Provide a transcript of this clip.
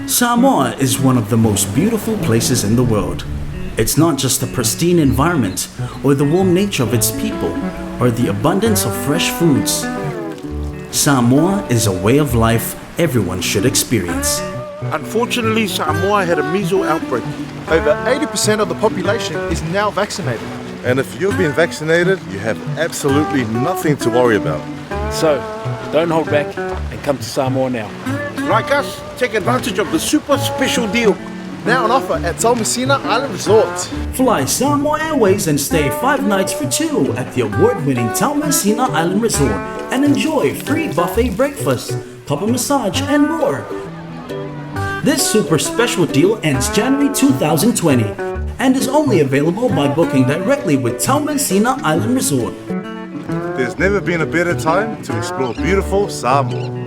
Samoa is one of the most beautiful places in the world. It's not just the pristine environment or the warm nature of its people or the abundance of fresh foods. Samoa is a way of life everyone should experience. Unfortunately, Samoa had a measles outbreak. Over 80% of the population is now vaccinated. And if you've been vaccinated, you have absolutely nothing to worry about. So, don't hold back and come to Samoa now. Like us, take advantage of the super special deal. Now on offer at Taumeasina Island Resort. Fly Samoa Airways and stay 5 nights for 2 at the award-winning Taumeasina Island Resort and enjoy free buffet breakfast, couple massage and more. This super special deal ends January 2020 and is only available by booking directly with Taumeasina Island Resort. There's never been a better time to explore beautiful Samoa.